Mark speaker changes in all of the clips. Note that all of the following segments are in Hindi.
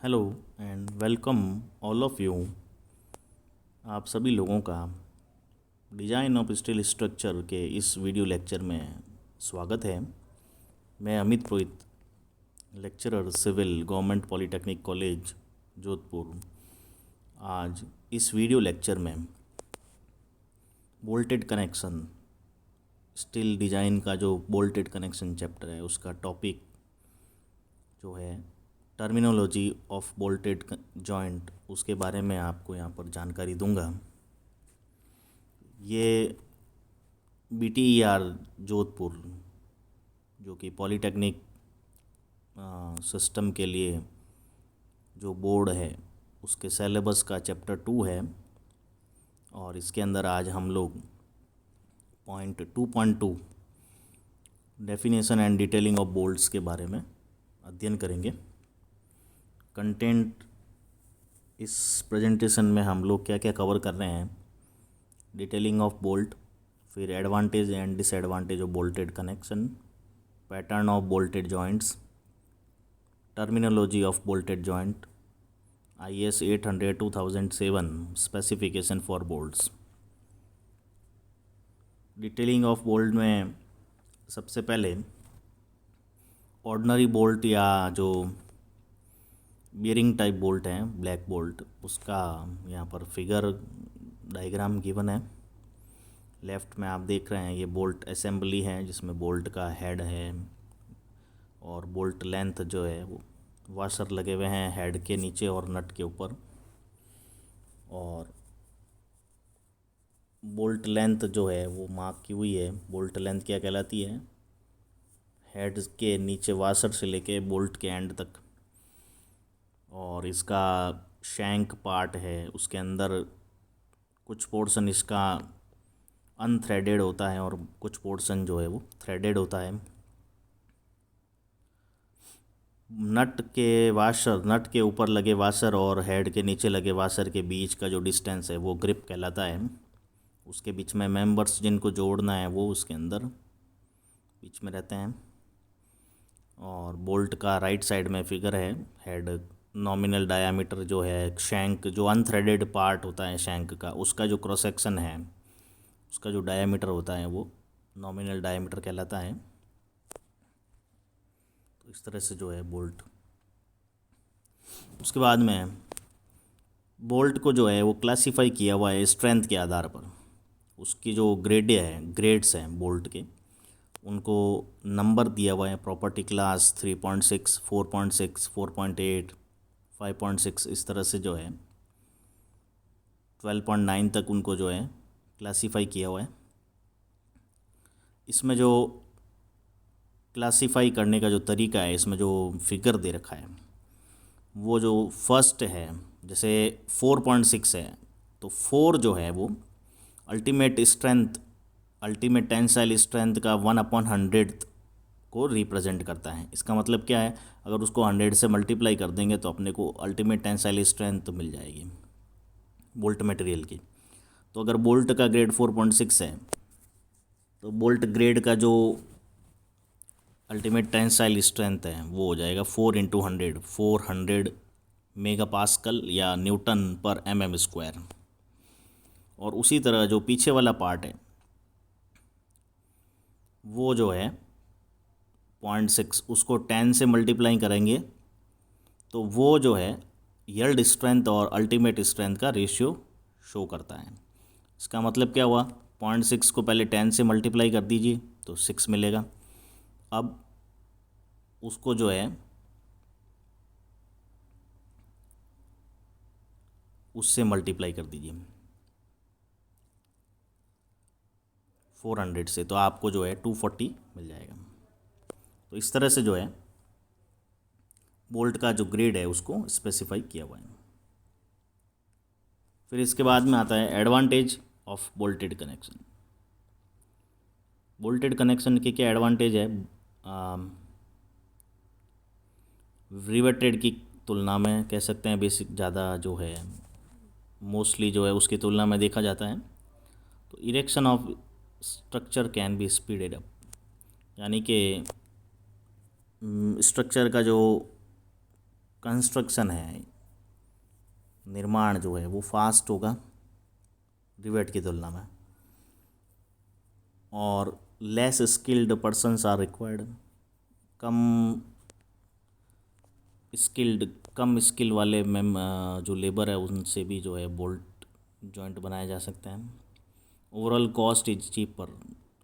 Speaker 1: Hello and welcome all of you. आप सभी लोगों का डिज़ाइन ऑफ स्टील स्ट्रक्चर के इस वीडियो लेक्चर में स्वागत है। मैं Amit Purohit, lecturer civil, government polytechnic college Jodhpur. आज इस वीडियो लेक्चर में बोल्टेड कनेक्शन, स्टील डिज़ाइन का जो बोल्टेड कनेक्शन चैप्टर है उसका टॉपिक जो है टर्मिनोलॉजी ऑफ बोल्टेड जॉइंट, उसके बारे में आपको यहाँ पर जानकारी दूंगा। ये BTER जोधपुर जो कि पॉलिटेक्निक सिस्टम के लिए जो बोर्ड है उसके सिलेबस का चैप्टर 2 है और इसके अंदर आज हम लोग point 2.2 definition and detailing of bolts के बारे में अध्ययन करेंगे। कंटेंट इस प्रेजेंटेशन में हम लोग क्या क्या कवर कर रहे हैं: डिटेलिंग ऑफ बोल्ट, फिर advantage and disadvantage of bolted connection, pattern of bolted joints, terminology of bolted joint, IS 800-2007 specification for bolts. Detailing of bolt में सबसे पहले ऑर्डिनरी बोल्ट या जो बियरिंग टाइप बोल्ट है, ब्लैक बोल्ट, उसका यहाँ पर फिगर डायग्राम गिवन है। लेफ़्ट में आप देख रहे हैं ये बोल्ट असेंबली है जिसमें बोल्ट का हेड है और बोल्ट लेंथ जो है वो वाशर लगे हुए हैं हेड के नीचे और नट के ऊपर। और बोल्ट लेंथ जो है वो मार्क की हुई है। बोल्ट लेंथ क्या कहलाती है? हेड के नीचे वाशर से लेके बोल्ट के एंड तक। और इसका शैंक पार्ट है, उसके अंदर कुछ पोर्शन इसका अनथ्रेडेड होता है और कुछ पोर्शन जो है वो थ्रेडेड होता है। नट के ऊपर लगे वाशर और हेड के नीचे लगे वाशर के बीच का जो डिस्टेंस है वो ग्रिप कहलाता है। उसके बीच में मेंबर्स जिनको जोड़ना है वो उसके अंदर बीच में रहते हैं। और बोल्ट का राइट साइड में फिगर है। हेड नॉमिनल डायामीटर जो है, शैंक जो अनथ्रेडेड पार्ट होता है शैंक का, उसका जो क्रॉस सेक्शन है, उसका जो डायामीटर होता है वो नॉमिनल डायामीटर कहलाता है। तो इस तरह से जो है बोल्ट। उसके बाद में बोल्ट को जो है वो क्लासीफाई किया हुआ है स्ट्रेंथ के आधार पर। उसकी जो ग्रेड्स हैं बोल्ट के, उनको नंबर दिया हुआ है। प्रॉपर्टी क्लास 3.6, 4.6, 4.8, 5.6, इस तरह से जो है 12.9 तक उनको जो है क्लासीफाई किया हुआ है। इसमें जो क्लासीफाई करने का जो तरीका है, इसमें जो फिगर दे रखा है वो जो फर्स्ट है, जैसे 4.6 है तो 4 जो है वो अल्टीमेट टेंसाइल स्ट्रेंथ का 1/100 को रिप्रेजेंट करता है। इसका मतलब क्या है? अगर उसको 100 से मल्टीप्लाई कर देंगे तो अपने को अल्टीमेट टेंसाइल स्ट्रेंथ मिल जाएगी बोल्ट मटेरियल की। तो अगर बोल्ट का ग्रेड 4.6 है तो बोल्ट ग्रेड का जो अल्टीमेट टेंसाइल स्ट्रेंथ है वो हो जाएगा 4 × 100, 400 मेगा पास्कल या न्यूटन पर mm²। और उसी तरह जो पीछे वाला पार्ट है वो जो है 0.6, उसको 10 से मल्टीप्लाई करेंगे तो वो जो है यील्ड स्ट्रेंथ और अल्टीमेट स्ट्रेंथ का रेशियो शो करता है। इसका मतलब क्या हुआ? 0.6 को पहले 10 से मल्टीप्लाई कर दीजिए तो 6 मिलेगा। अब उसको जो है उससे मल्टीप्लाई कर दीजिए 400 से, तो आपको जो है 240 मिल जाएगा। तो इस तरह से जो है बोल्ट का जो ग्रेड है उसको स्पेसिफाई किया हुआ है। फिर इसके बाद में आता है advantage of bolted connection. Bolted connection के क्या एडवांटेज है? रिवेटेड की तुलना में कह सकते हैं बेसिक ज़्यादा जो है मोस्टली जो है उसकी तुलना में देखा जाता है। तो erection of structure can be speeded up, यानी कि स्ट्रक्चर का जो कंस्ट्रक्शन है, निर्माण जो है वो फास्ट होगा रिवेट की तुलना में, और less skilled persons are required, कम कम स्किल वाले जो लेबर है उनसे भी जो है बोल्ट जॉइंट बनाए जा सकते हैं। ओवरऑल कॉस्ट इज चीपर,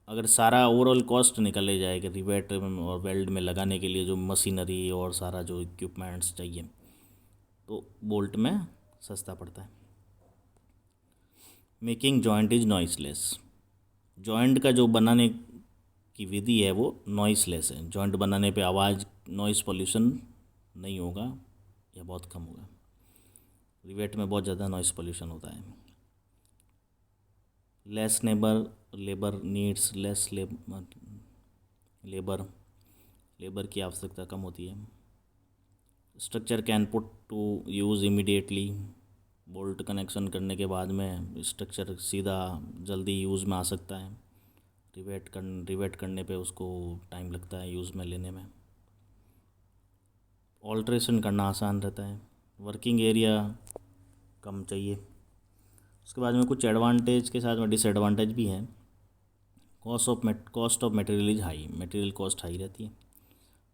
Speaker 1: अगर सारा ओवरऑल कॉस्ट निकले जाए कि रिवेट और वेल्ड में लगाने के लिए जो मशीनरी और सारा जो इक्विपमेंट्स चाहिए, तो बोल्ट में सस्ता पड़ता है। Making joint is noiseless, joint का जो बनाने की विधि है वो नॉइसलेस है। जॉइंट बनाने पे आवाज़, नॉइस पोल्यूशन नहीं होगा या बहुत कम होगा। रिवेट में बहुत ज़्यादा नॉइस पोल्यूशन होता है। Less labour needs less labour की आवश्यकता कम होती है। Structure can put to use immediately, bolt connection करने के बाद में स्ट्रक्चर सीधा जल्दी यूज़ में आ सकता है। रिवेट करने पे उसको टाइम लगता है यूज़ में लेने में। ऑल्ट्रेशन करना आसान रहता है। वर्किंग एरिया कम चाहिए। उसके बाद में कुछ एडवांटेज के साथ में डिसएडवांटेज भी है। Cost of material is high, material cost high रहती है।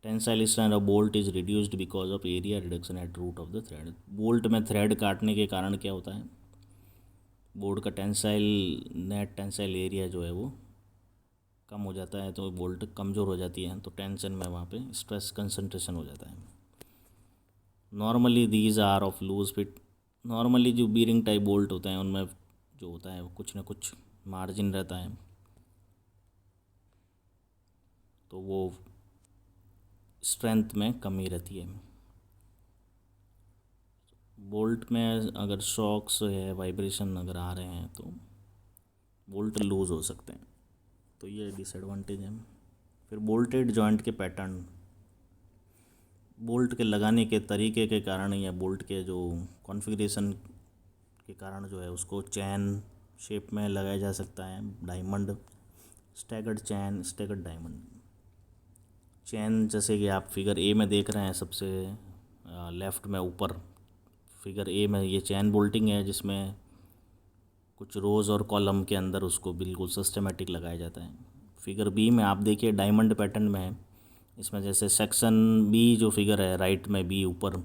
Speaker 1: Tensile strength of bolt is reduced because of area reduction at root of the thread. Bolt में थ्रेड काटने के कारण क्या होता है, बोल्ट का नेट टेंसाइल एरिया जो है वो कम हो जाता है, तो बोल्ट कमज़ोर हो जाती है, तो टेंशन में वहाँ पे स्ट्रेस कंसंट्रेशन हो जाता है। Normally these are of loose fit, normally जो बीरिंग टाइप बोल्ट होते हैं उनमें जो होता है कुछ ना कुछ मार्जिन रहता है, तो वो स्ट्रेंथ में कमी रहती है। बोल्ट में अगर शॉक्स है, वाइब्रेशन अगर आ रहे हैं तो बोल्ट लूज़ हो सकते हैं, तो ये डिसएडवांटेज है। फिर बोल्टेड जॉइंट के पैटर्न, बोल्ट के लगाने के तरीके के कारण या बोल्ट के जो कॉन्फ़िगरेशन के कारण जो है उसको चैन शेप में लगाया जा सकता है। डायमंड, स्टैगर्ड चैन, स्टैगर्ड डायमंड चैन, जैसे कि आप फिगर ए में देख रहे हैं सबसे लेफ़्ट में ऊपर फिगर ए में ये चैन बोल्टिंग है, जिसमें कुछ रोज़ और कॉलम के अंदर उसको बिल्कुल सिस्टमेटिक लगाया जाता है। फिगर बी में आप देखिए डायमंड पैटर्न में है, इसमें जैसे सेक्शन बी जो फिगर है राइट में बी ऊपर,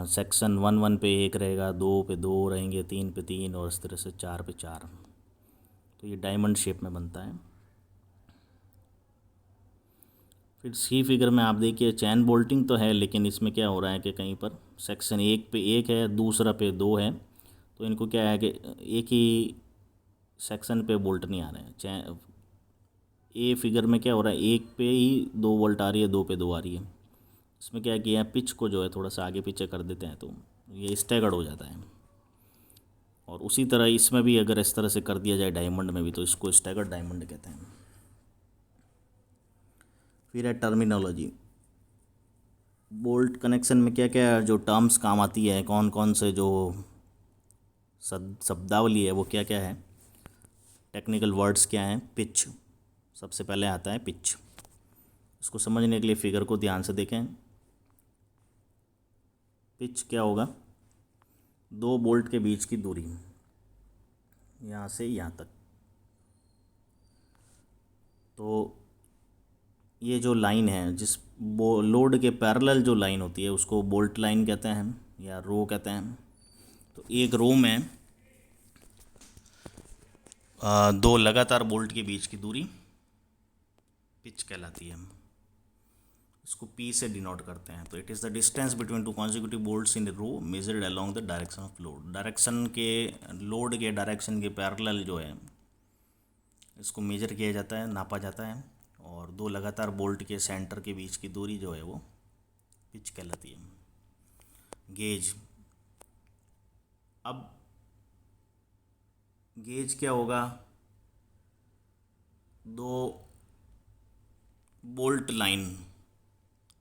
Speaker 1: सेक्शन 1 पे 1 रहेगा, 2 पे 2 रहेंगे, 3 पे 3 और इस तरह से 4 पे 4, तो ये डायमंड शेप में बनता है। फिर सी फिगर में आप देखिए चैन बोल्टिंग तो है, लेकिन इसमें क्या हो रहा है कि कहीं पर सेक्शन 1 पे 1 है, दूसरा पे 2 है, तो इनको क्या है कि एक ही सेक्शन पे बोल्ट नहीं आ रहे हैं। चैन ए फिगर में क्या हो रहा है, 1 पे ही 2 वोल्ट आ रही है, 2 पे 2 आ रही है। इसमें क्या किया है, पिच को जो है थोड़ा सा आगे पीछे कर देते हैं तो ये स्टैगर्ड हो जाता है। और उसी तरह इसमें भी अगर इस तरह से कर दिया जाए डायमंड में भी, तो इसको स्टैगर्ड डायमंड कहते हैं। फिर है टर्मिनोलॉजी, बोल्ट कनेक्शन में क्या क्या जो टर्म्स काम आती है, कौन कौन से जो शब्दावली है वो क्या क्या है, टेक्निकल वर्ड्स क्या हैं। पिच सबसे पहले आता है, पिच। इसको समझने के लिए फिगर को ध्यान से देखें। पिच क्या होगा, 2 बोल्ट के बीच की दूरी, यहाँ से यहाँ तक, तो ये जो लाइन है जिस लोड के पैरेलल जो लाइन होती है उसको बोल्ट लाइन कहते हैं या रो कहते हैं। तो एक रो में 2 लगातार बोल्ट के बीच की दूरी पिच कहलाती है। इसको पी से डिनोट करते हैं। तो it is the distance between 2 consecutive bolts in row measured along the direction of load. Direction के लोड के डायरेक्शन के पैरेलल जो है इसको मेजर किया जाता है, नापा जाता है, और 2 लगातार बोल्ट के सेंटर के बीच की दूरी जो है वो पिच कहलाती है। गेज, अब गेज क्या होगा, 2 बोल्ट लाइन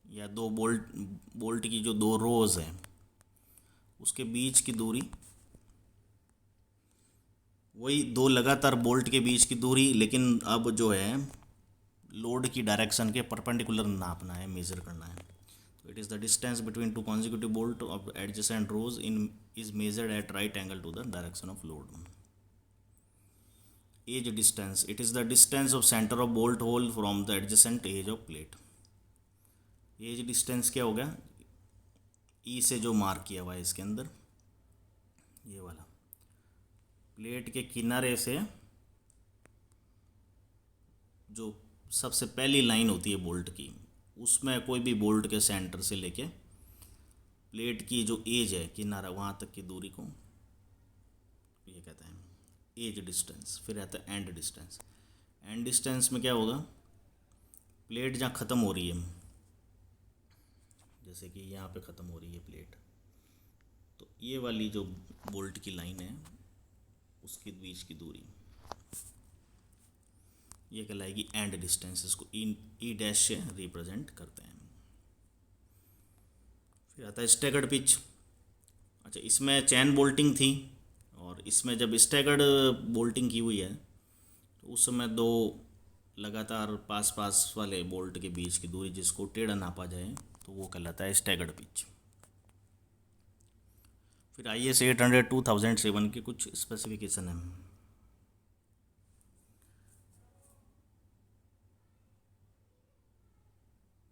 Speaker 1: या 2 बोल्ट की जो 2 रोज हैं उसके बीच की दूरी, वही 2 लगातार बोल्ट के बीच की दूरी, लेकिन अब जो है लोड की डायरेक्शन के परपेंडिकुलर नापना है, मेज़र करना है। It is the distance between two consecutive bolt of adjacent rows is measured at right angle to the direction of load. Edge distance, it is the distance of center of bolt hole from the adjacent edge of plate. Edge distance क्या हो गया, ई से जो मार्क किया हुआ है इसके अंदर, ये वाला प्लेट के किनारे से जो सबसे पहली लाइन होती है बोल्ट की, उसमें कोई भी बोल्ट के सेंटर से लेके प्लेट की जो एज है किनारा वहाँ तक की दूरी को ये कहते हैं एज डिस्टेंस। फिर आता है एंड डिस्टेंस। एंड डिस्टेंस में क्या होगा, प्लेट जहाँ ख़त्म हो रही है, जैसे कि यहाँ पे ख़त्म हो रही है प्लेट, तो ये वाली जो बोल्ट की लाइन है उसके बीच की दूरी ये कहलाएगी एंड डिस्टेंस। इसको ई डैश से रिप्रेजेंट करते हैं। फिर आता है स्टैगर्ड पिच। अच्छा, इसमें चैन बोल्टिंग थी और इसमें जब स्टैगर्ड बोल्टिंग की हुई है तो उस समय दो लगातार पास पास वाले बोल्ट के बीच की दूरी जिसको टेढ़ा नापा जाए तो वो कहलाता है स्टैगर्ड पिच। फिर IS 800 2007 के कुछ स्पेसिफिकेशन है।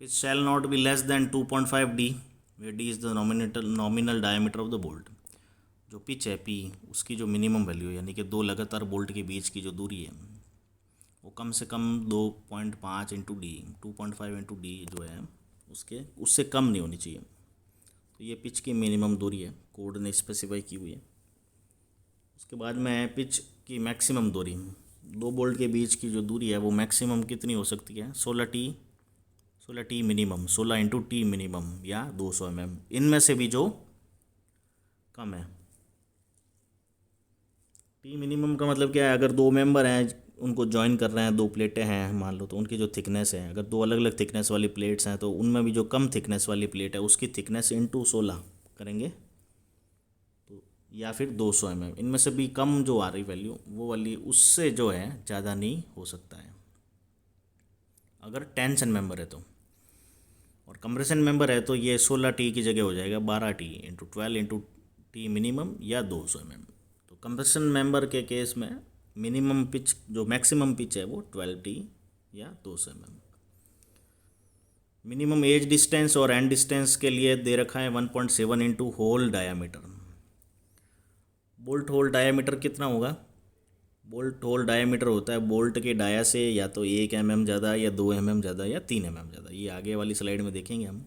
Speaker 1: Pitch shall not be less than 2.5 D, where D is the nominal diameter of the bolt। जो पिच है P, उसकी जो मिनिमम वैल्यू यानी कि दो लगातार बोल्ट के बीच की जो दूरी है वो कम से कम 2.5 इंटू डी 2.5 इंटू डी जो है उससे कम नहीं होनी चाहिए। तो ये पिच की मिनिमम दूरी है, कोड ने स्पेसिफाई की हुई है। उसके बाद में पिच की मैक्सिमम दूरी, दो बोल्ट के बीच की जो दूरी है वो मैक्सिमम कितनी हो सकती है, 16 T minimum, 16 into t minimum या 200 mm, इनमें से भी जो कम है। टी मिनिमम का मतलब क्या है, अगर दो मेंबर हैं उनको ज्वाइन कर रहे हैं, दो प्लेटें हैं मान लो, तो उनकी जो थिकनेस है, अगर दो अलग अलग थिकनेस वाली प्लेट्स हैं तो उनमें भी जो कम थिकनेस वाली प्लेट है उसकी थिकनेस इंटू 16 करेंगे तो, या फिर 200 mm, इनमें से भी कम जो आ रही वैल्यू वो वाली उससे जो है ज़्यादा नहीं हो सकता है अगर टेंशन मेंबर है तो। और कंप्रेशन मेंबर है तो ये 16 टी की जगह हो जाएगा 12 t into 12 into t minimum या 200 mm। तो कंप्रेशन मेंबर के केस में मिनिमम पिच जो मैक्सिमम पिच है वो 12 टी या 200 mm। मिनिमम एज डिस्टेंस और एंड डिस्टेंस के लिए दे रखा है 1.7 into hole diameter. Bolt hole diameter कितना होगा, बोल्ट होल डायामीटर होता है बोल्ट के डाया से या तो 1 mm ज़्यादा या 2 mm ज़्यादा या 3 mm ज़्यादा, ये आगे वाली स्लाइड में देखेंगे हम।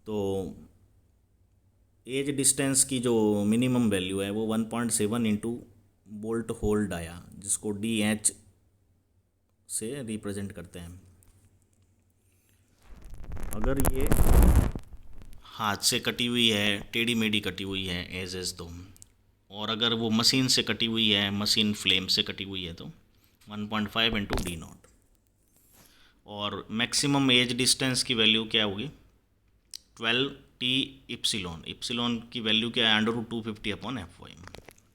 Speaker 1: तो एज डिस्टेंस की जो मिनिमम वैल्यू है वो 1.7 इंटू बोल्ट होल डाया, जिसको DH से रिप्रेजेंट करते हैं। अगर ये हाथ से कटी हुई है, टेढ़ी मेढ़ी कटी हुई है एज तो, और अगर वो मशीन से कटी हुई है, मशीन फ्लेम से कटी हुई है तो 1.5 इंटू D0। और मैक्सिमम एज डिस्टेंस की वैल्यू क्या होगी, 12 टी इप्सिलॉन। इप्सिलॉन की वैल्यू क्या है, √250/Fy।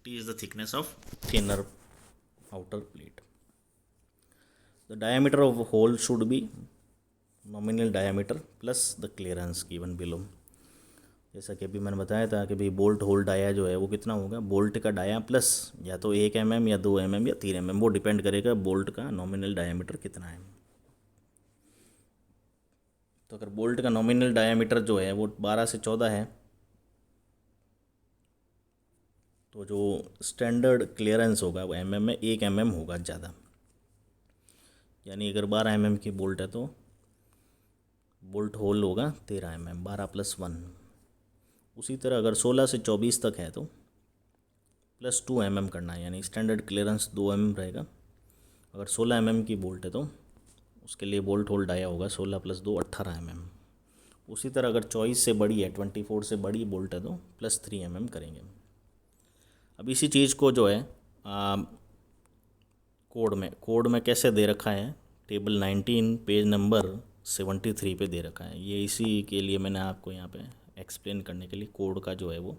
Speaker 1: T is the thickness of thinner outer plate. The diameter of a hole should be nominal diameter plus the clearance given below। जैसा कि अभी मैंने बताया था कि भाई बोल्ट होल डाया जो है वो कितना होगा, बोल्ट का डाया प्लस या तो 1 mm या 2 mm या 3 mm, वो डिपेंड करेगा बोल्ट का नॉमिनल डायामीटर कितना है। तो अगर बोल्ट का नॉमिनल डायामीटर जो है वो 12 से 14 है तो जो स्टैंडर्ड क्लियरेंस होगा वो mm में 1 mm होगा ज़्यादा। यानी अगर 12 mm की बोल्ट है तो बोल्ट होल होगा 13 mm, 12 + 1। उसी तरह अगर 16 से 24 तक है तो +2 mm करना है, यानी स्टैंडर्ड क्लियरेंस 2 mm रहेगा। अगर 16 mm की बोल्ट है तो उसके लिए बोल्ट होल डाया होगा 16 + 2 18 mm। उसी तरह अगर 24 से बड़ी है, 24 से बड़ी बोल्ट है तो +3 mm करेंगे। अब इसी चीज़ को जो है कोड में कैसे दे रखा है, टेबल 19 पेज नंबर 73 पे दे रखा है। ये इसी के लिए मैंने आपको यहाँ पे एक्सप्लेन करने के लिए कोड का जो है वो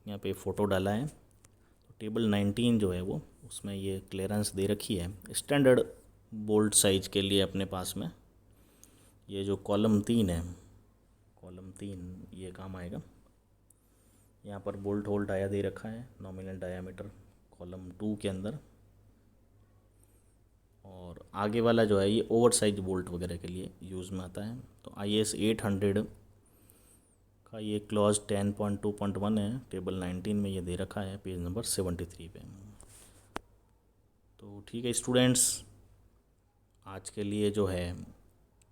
Speaker 1: यहाँ पे फ़ोटो डाला है। तो टेबल 19 जो है वो उसमें ये क्लियरेंस दे रखी है स्टैंडर्ड बोल्ट साइज के लिए अपने पास में। ये जो कॉलम 3 है, कॉलम 3 ये काम आएगा। यहाँ पर बोल्ट होल डाया दे रखा है, नॉमिनल डायामीटर कॉलम 2 के अंदर। और आगे वाला जो है ये ओवर साइज बोल्ट वगैरह के लिए यूज़ में आता है। तो IS 800 का ये क्लॉज 10.2.1 है, टेबल 19 में ये दे रखा है, पेज नंबर 73 पे। तो ठीक है स्टूडेंट्स, आज के लिए जो है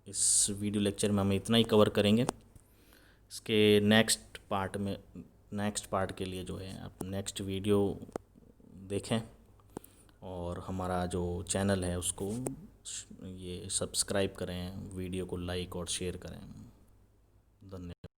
Speaker 1: इस वीडियो लेक्चर में हम इतना ही कवर करेंगे। इसके नेक्स्ट पार्ट के लिए जो है आप नेक्स्ट वीडियो देखें और हमारा जो चैनल है उसको ये सब्सक्राइब करें, वीडियो को लाइक और शेयर करें।